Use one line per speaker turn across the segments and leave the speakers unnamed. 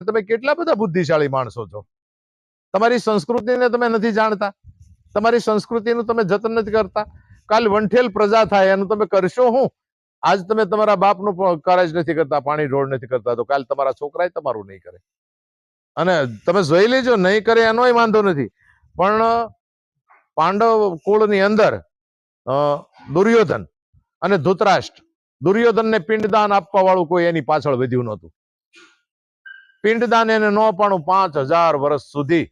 તમે કેટલા બધા બુદ્ધિશાળી માણસો છો, તમારી સંસ્કૃતિને તમે નથી જાણતા, તમારી સંસ્કૃતિનું તમે જતન નથી કરતા. કાલ વંઠેલ પ્રજા થાય એનું તમે કરશો શું? આજ તમે તમારા બાપનું કારજ નથી કરતા, પાણી ઢોળ નથી કરતા, તો કાલ તમારા છોકરાએ તમારું નહીં કરે. અને તમે જોઈ લેજો, નહીં કરે એનોય વાંધો નથી, પણ પાંડવ કુળની અંદર દુર્યોધન અને ધૃતરાષ્ટ્ર, દુર્યોધનને પિંડદાન આપવા વાળું કોઈ એની પાછળ વધ્યું નહોતું. પિંડદાન એને ન પાણું 5000 વર્ષ સુધી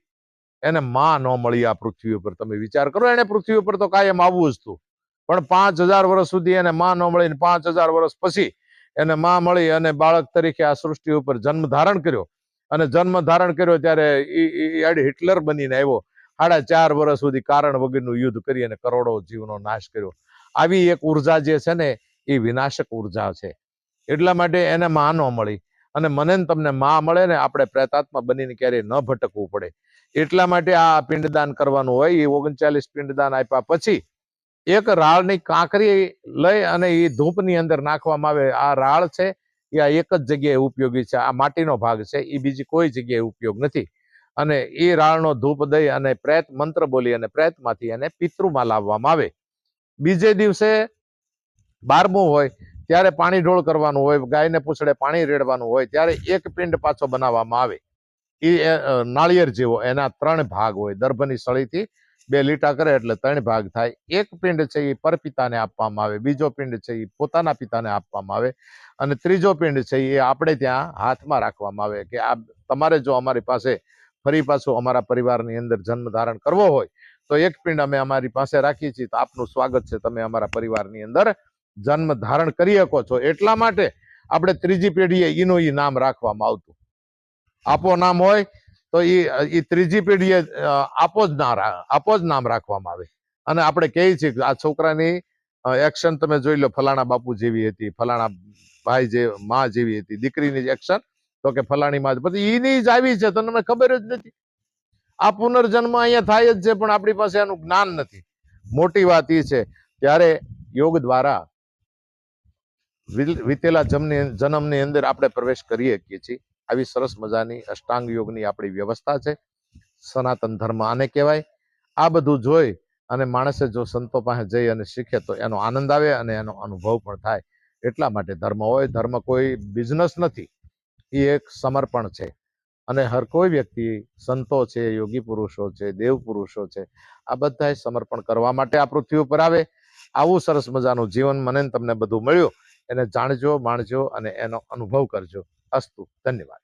એને માં ન મળી આ પૃથ્વી ઉપર. તમે વિચાર કરો, એને પૃથ્વી ઉપર તો કાયમ આવવું જ હતું, પણ 5000 વર્ષ સુધી એને માં ન મળી. 5000 વર્ષ પછી એને માં મળી અને બાળક તરીકે આ સૃષ્ટિ ઉપર જન્મ ધારણ કર્યો. અને જન્મ ધારણ કર્યો ત્યારે હિટલર બનીને આવ્યો. 4.5 વર્ષ સુધી કારણ વગરનું યુદ્ધ કરી અને કરોડો જીવનો નાશ કર્યો. આવી એક ઉર્જા જે છે ને, એ વિનાશક ઉર્જા છે. એટલા માટે એને માં ન મળી. અને મને તમને માં મળે ને, આપણે પ્રેતાત્મા બનીને ક્યારેય ન ભટકવું પડે. એટલા માટે આ પિંડદાન કરવાનું હોય. એ 39 પિંડદાન આપ્યા પછી એક રાળની કાંકરી લઈ અને એ ધૂપની અંદર નાખવામાં આવે. આ રાળ છે એ આ એક જ જગ્યાએ ઉપયોગી છે. આ માટીનો ભાગ છે, એ બીજી કોઈ જગ્યાએ ઉપયોગ નથી. અને એ રાળનો ધૂપ દઈ અને પ્રેત મંત્ર બોલી અને પ્રેતમાંથી એને પિતૃમાં લાવવામાં આવે. બીજે દિવસે 12મું હોય ત્યારે પાણી ઢોળ કરવાનું હોય, ગાયને પૂછડે પાણી રેડવાનું હોય, ત્યારે એક પિંડ પાછો બનાવવામાં આવે. એ નાળિયેર જેવો, એના 3 ભાગ હોય. દર્ભની સળીથી 2 લીટા કરે એટલે 3 ભાગ થાય. એક પિંડ છે એ પરપિતાને આપવામાં આવે, બીજો પિંડ છે એ પોતાના પિતાને આપવામાં આવે, અને ત્રીજો પિંડ છે એ આપણે ત્યાં હાથમાં રાખવામાં આવે કે આ તમારે જો અમારી પાસે ફરી પાછું અમારા પરિવારની અંદર જન્મ ધારણ કરવો હોય તો એક પિંડ અમે અમારી પાસે રાખીએ છીએ, તો આપનું સ્વાગત છે, તમે અમારા પરિવારની અંદર જન્મ ધારણ કરી શકો છો. એટલા માટે આપણે ત્રીજી પેઢીએ એનું એ નામ રાખવામાં આવતું. આપો નામ હોય તો એ ત્રીજી પેઢીએ આપો જ નામ રાખવામાં આવે. અને આપણે કહીએ છીએ કે આ છોકરાની એક્શન તમે જોઈ લો, ફલાણા બાપુ જેવી હતી, ફલાણા ભાઈ જે માં જેવી હતી. દીકરીની એક્શન તો કે ફલાણી માં, પછી એની જ આવી છે, તો તમને ખબર જ નથી. આ પુનર્જન્મ અહીંયા થાય જ છે, પણ આપણી પાસે એનું જ્ઞાન નથી. મોટી વાત એ છે. ત્યારે યોગ દ્વારા વીતેલા જન્મની અંદર આપણે પ્રવેશ કરી શકીએ છીએ. આવી સરસ મજાની અષ્ટાંગ યોગની આપણી વ્યવસ્થા છે. સનાતન ધર્મ આને કહેવાય. આ બધું જોઈ અને માણસે જો સંતો પાસે જઈ અને શીખે તો એનો આનંદ આવે અને એનો અનુભવ પણ થાય. એટલા માટે ધર્મ હોય. ધર્મ કોઈ બિઝનેસ નથી, એ એક સમર્પણ છે. અને હર કોઈ વ્યક્તિ, સંતો છે, યોગી પુરુષો છે, દેવ પુરુષો છે, આ બધા સમર્પણ કરવા માટે આ પૃથ્વી ઉપર આવે. આવું સરસ મજાનું જીવન મને તમને બધું મળ્યું, એને જાણજો, માણજો અને એનો અનુભવ કરજો. અસ્તુ. ધન્યવાદ.